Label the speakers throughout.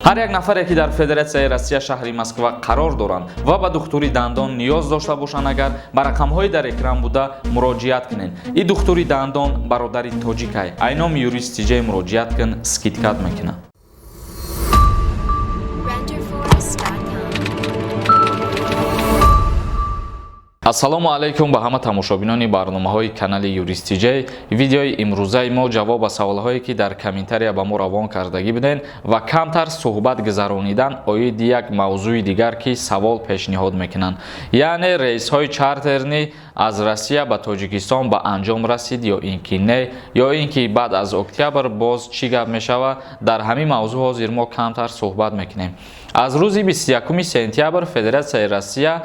Speaker 1: ҳар як нафаре ки дар Федератсияи Россия шаҳри Москва қарор доранд ва ба духтури дандон ниёз дошта бошанд, агар ба рақамҳои дар экран буда муроҷиат кунед. И духтури дандон бародари тоҷикай айноми юристиҷаи муроҷиат кун скидкат мекунад. ассалому алайкум ба ҳама тамошобинони барномаҳои канали юристиҷа. Видеои имрӯзаи мо ҷавоб ба саволҳое ки дар комментария ба мо равон кардагӣ буден ва камтар суҳбат гузаронидан оиди як мавзӯи дигар ки савол пешниҳод мекунанд, яъне рейсҳои чартерни аз Россия ба Тоҷикистон ба анҷом расид ё ин ки не, ё ин ки баъд аз октябр боз чӣ гап мешавад. Дар ҳамин мавзӯъ ҳозир мо камтар суҳбат мекунем. аз рӯзи 21 сентябр Федератсияи Россия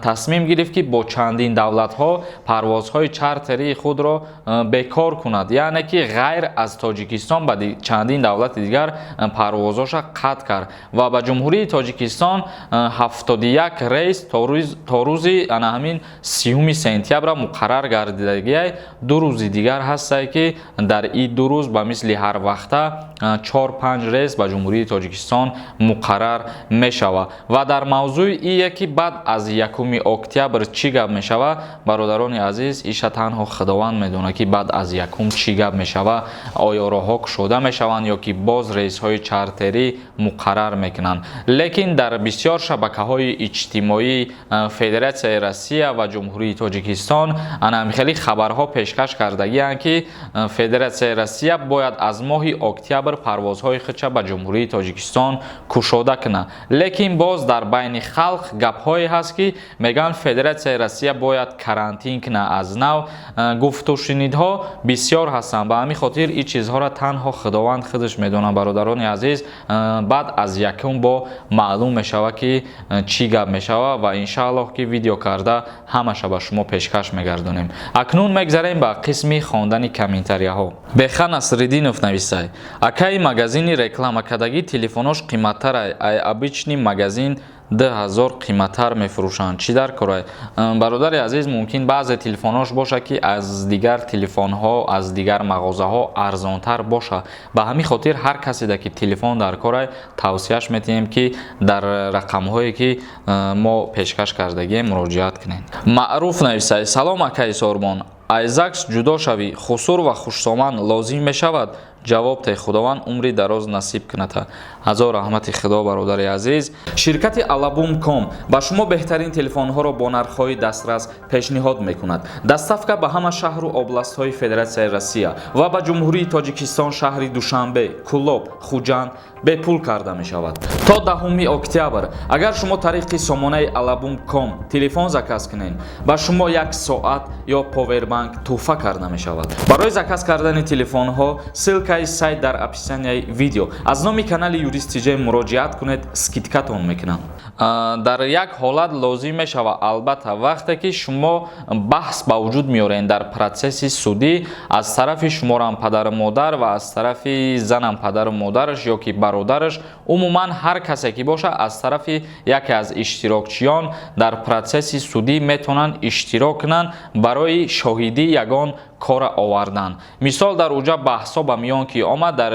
Speaker 1: тасмим гирифт ки бо чандин давлатҳо парвозҳои чартерии худро бекор кунад, яъне ки ғайр аз Тоҷикистон ба чандин давлати дигар парвозҳоша қатъ кард ва ба ҷумҳурии Тоҷикистон 71 рейс то рӯзи ҳамин 30 сентябр муқаррар гардидагиай. ду рӯзи дигар ҳастае ки дар ин ду рӯз ба мисли ҳар вақта 4-5 рейс ба ҷумҳурии Тоҷикистон муқаррар мешава. ва дар мавзӯи ие ки баъд аз 1 октябр чӣ гап мешава, бародарони азиз, иша танҳо худованд медонад ки баъд аз 1 чӣ гап мешава, оё роҳҳо кушода мешаванд ё ки боз рейсҳои чартерӣ муқаррар мекунанд. лекин дар бисёр шабакаҳои иҷтимоии Федератсияи Россия ва ҷумҳурии Тоҷикистон хеле хабарҳо пешкаш кардагиянд ки Федератсияи Россия бояд аз моҳи октябр парвозҳои худша ба ҷумҳурии Тоҷикистон кушода кунад. лекин боз дар байни халқ гапҳое ҳаст ки мегӯянд Федератсияи Россия бояд карантин кунад аз нав. гуфтушунидҳо бисёр ҳастанд, ба ҳамин хотир ин чизҳоро танҳо худованд худаш медонад. бародарони азиз, баъд аз 1 бо маълум мешавад ки чӣ гап мешава ва иншааллоҳ ки видео карда ҳамаша ба шумо пешкаш мегардонем. акнун мегзарем ба қисми хондани комментарияҳо. Бехан Насриддинов нависай: акаи магазини рекламакардагӣ телефонош қиматтарай, ай обычный магазин 2000 қиматтар мефурӯшанд. Чӣ дар корай? Бародари азиз, мумкин баъзе телефонош боша ки аз дигар телефонҳо, аз дигар мағозаҳо арзонтар боша. Ба ҳамин хотир ҳар касе ки телефон дар корай тавсияш метиҳем ки дар рақамҳое ки мо пешкаш кардагием муроҷиат кунед. Маъруф нависай: салом акаи Сормон, аз ЗАГС ҷудо шавӣ хусур ва хушсоман лозим мешавад? ҷавоб те, худованд умри дароз насиб кунад. ҳазор раҳмати худо. бародари азиз, ширкати Alabum.com ба шумо беҳтарин телефонҳоро бо нархҳои дастрас пешниҳод мекунад. доставка ба ҳама шаҳру областҳои Федератсияи Россия ва ба ҷумҳурии Тоҷикистон шаҳри Душанбе, Кулоб, Хуҷанд бепул карда мешавад. то 10 октябр агар шумо тариқи сомонаи Alabum.com телефон заказ кунед, ба шумо 1 соат ё повербанк тӯҳфа карда мешавад. барои заказ кардани телефонҳо ссилкаи сайт дар описанияи видео. аз номи канали юристиҷа муроҷиат кунед, скидкатон мекунанд. дар як ҳолат лозим мешава, албатта вақте ки шумо баҳс ба вуҷуд меоред дар процесси судӣ аз тарафи шуморам падару модар ва аз тарафи занам падару модараш ё ки бародараш, умуман ҳар касе ки боша аз тарафи яке аз иштирокчиён дар процесси судӣ метавонанд иштирок кунанд барои шоҳидӣ ягон кора овардан. мисол дар уҷа баҳсо ба миён ки омад, дар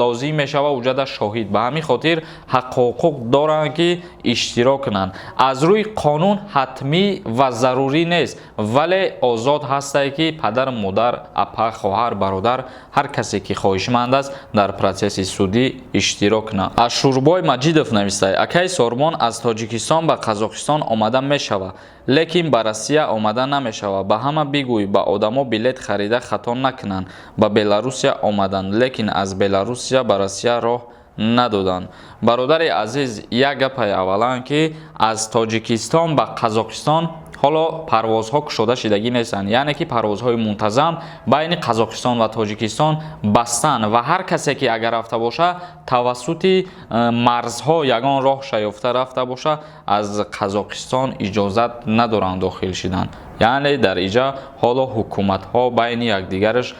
Speaker 1: лозим мешава уҷада шоҳид. ба ҳамин хотир ҳақуқ доранд ки иштирок кунанд. аз рӯи қонун ҳатмӣ ва зарурӣ нест, вале озод ҳастае ки падар, модар, апа, хоҳар, бародар, ҳар касе ки хоҳишманд аст дар процесси судӣ иштирок кунад. Ашурбой Маҷидов навистай: акаи Сормон, аз Тоҷикистон ба Қазоқистон омада мешава, лекин ба Россия омада намешава. ба ҳама бигӯй, ба одамо билет харида хато накунанд. ба Беларусия омаданд, лекин аз Беларусия ба Россия роҳ надоданд. бародари азиз, як гапай аввалан ки аз Тоҷикистон ба Қазоқистон ҳоло парвозҳо кушода шидагӣ нестанд, яъне ки парвозҳои мунтазам байни Қазоқистон ва Тоҷикистон бастанд ва ҳар касе ки агар рафта боша тавассути марзҳо ягон роҳ шаёфта рафта боша, аз Қазоқистон иҷозат надоранд дохил шидан. яъне дар иҷа ҳоло ҳукуматҳо байни якдигараш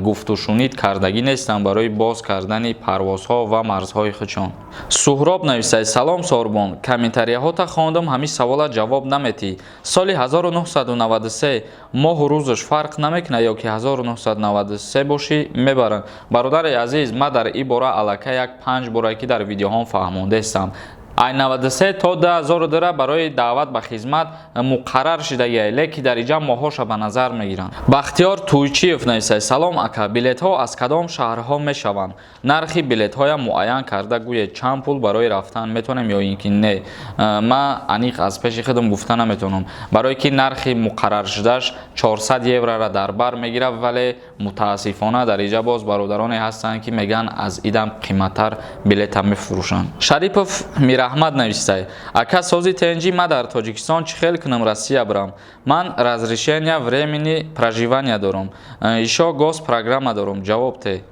Speaker 1: гуфтушунид кардагӣ нестанд барои боз кардани парвозҳо ва марзҳои худшон. Суҳроб нависад: салом Сорбон, комментарияҳота хондам, ҳамин саволат ҷавоб наметӣ. Соли 1993 моҳу рӯзаш фарқ намекунад ё ки 1993 бошӣ мебаранд. Бародари азиз, ман дар ин бора аллакай як 5 бора ки дар видеоҳом фаҳмондастам. Ай 93 то 2002 барои даъват ба хизмат муқаррар шудагӣ, леки дар иҷа моҳоша ба назар мегиранд. Бахтиёр Туйчиев нависад: салом ака, билетҳо аз кадом шаҳрҳо мешаванд? Нархи билетҳоям муайян карда гӯед чанд пул барои рафтан метавонем ё ин ки не? Ман аниқ аз пеши худам гуфта наметавонам, барое ки нархи муқаррар шудаш 400 еврора дар бар мегирад, вале мутаассифона дар иҷа боз бародароне ҳастанд ки меган аз идам қиматтар билета мефурӯшанд. Шарипов Мираҳмад нависад: ака, сози тенҷи ман дар Тоҷикистон чӣ хел кунам Россия бирам? Ман разрешения времени проживания дорам. Ишо гос программа дорам. Ҷавоб те.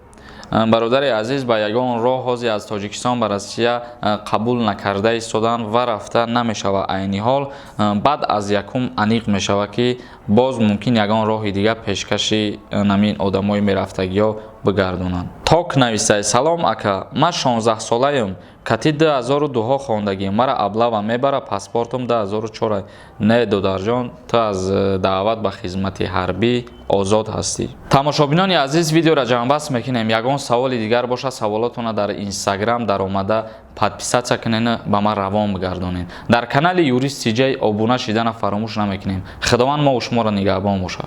Speaker 1: Бародари азиз, ба ягон роҳ ҳозир аз Тоҷикистон ба Россия қабул накарда истодан ва рафта намешава. Айни ҳол баъд аз якум аниқ мешава ки боз мумкин ягон роҳи дига пешкаши намин одамои мерафтагиҳо бигардонанд. Ток нависад: салом ака, ман 16 солаям, кати 2002 хондагӣ, мара аблава мебара, паспортам 2004. Не додарҷон, ту аз даъват ба хизмати ҳарбӣ озод ҳастӣ. Тамошобинони азиз, видеоро ҷамъбаст мекунем. Ягон саволи дигар боша, саволотона дар Instagram даромада подписатсия кунен, ба ман равон бигардонед. Дар канали Юрист CJ обуна шидана фаромӯш намекунем. Худованд мо шуморо нигаҳбон бошад.